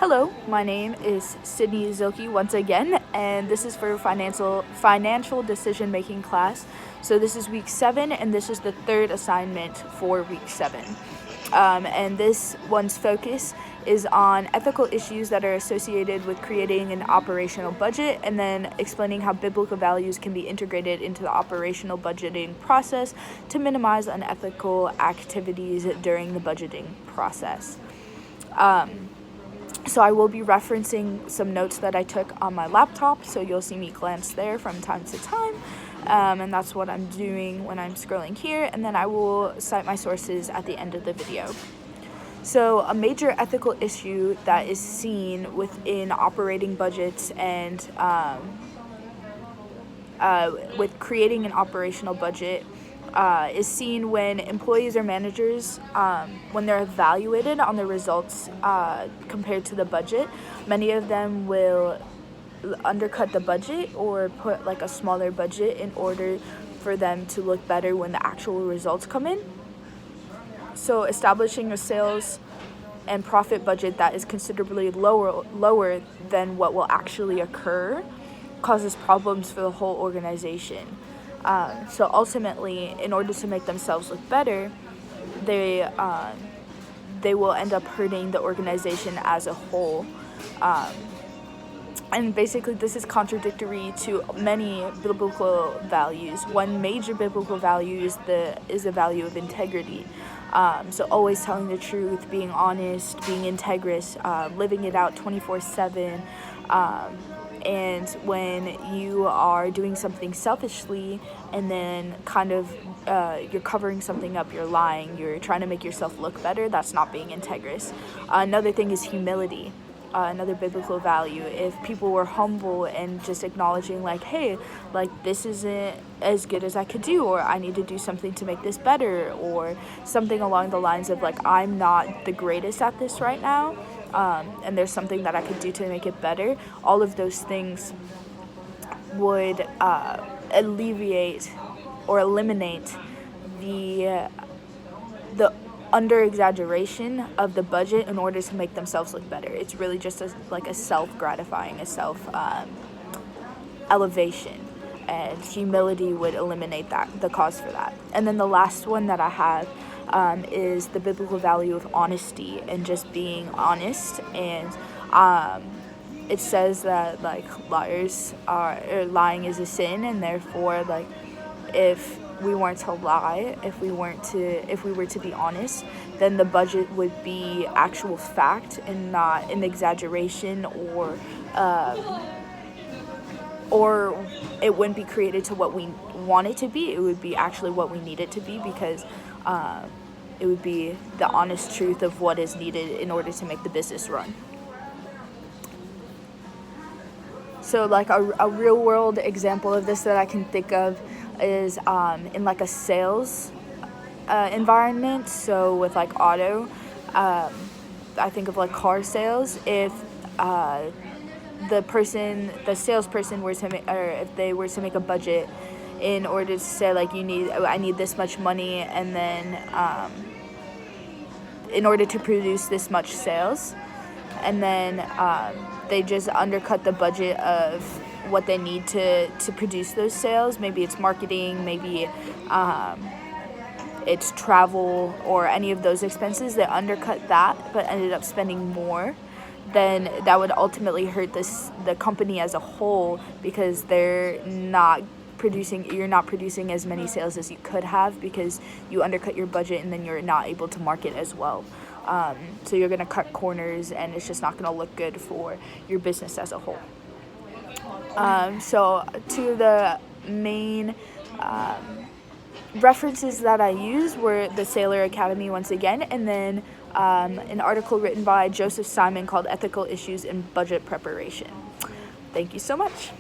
Hello, my name is Sydney Zilke once again, and this is for financial decision making class. So this is week 7, and this is the third assignment for week 7. And this one's focus is on ethical issues that are associated with creating an operational budget, and then explaining how biblical values can be integrated into the operational budgeting process to minimize unethical activities during the budgeting process. So I will be referencing some notes that I took on my laptop, so you'll see me glance there from time to time, and that's what I'm doing when I'm scrolling here, and then I will cite my sources at the end of the video. So a major ethical issue that is seen within operating budgets and with creating an operational budget is seen when employees or managers, when they're evaluated on the results compared to the budget. Many of them will undercut the budget or put like a smaller budget in order for them to look better when the actual results come in. So establishing a sales and profit budget that is considerably lower than what will actually occur causes problems for the whole organization. So ultimately, in order to make themselves look better, they will end up hurting the organization as a whole. And basically, this is contradictory to many biblical values. One major biblical value is the value of integrity. So always telling the truth, being honest, being integrous, living it out 24/7. And when you are doing something selfishly and then kind of you're covering something up, you're lying, you're trying to make yourself look better, that's not being integrous. Another thing is humility. Another biblical value. If people were humble and just acknowledging like, hey, like this isn't as good as I could do, or I need to do something to make this better, or something along the lines of like, I'm not the greatest at this right now, and there's something that I could do to make it better. All of those things would alleviate or eliminate the under exaggeration of the budget in order to make themselves look better. It's really just a self-gratifying, a self elevation, and humility would eliminate the cause for that. And then the last one that I have is the biblical value of honesty and just being honest. And it says that like lying is a sin, and therefore like if we weren't to lie, if we were to be honest, then the budget would be actual fact and not an exaggeration, or it wouldn't be created to what we want it to be. It would be actually what we need it to be, because it would be the honest truth of what is needed in order to make the business run. So like a real world example of this that I can think of is in like a sales environment. So with like auto, I think of like car sales. If the salesperson were to make, or if they were to make a budget in order to say like I need this much money, and then in order to produce this much sales, and then they just undercut the budget of what they need to produce those sales. Maybe it's marketing, maybe it's travel, or any of those expenses. They undercut that but ended up spending more. Then that would ultimately hurt the company as a whole, because you're not producing as many sales as you could have, because you undercut your budget, and then you're not able to market as well. So you're going to cut corners, and it's just not going to look good for your business as a whole. So two of the main references that I used were the Saylor Academy once again, and then an article written by Joseph Simon called Ethical Issues in Budget Preparation. Thank you so much.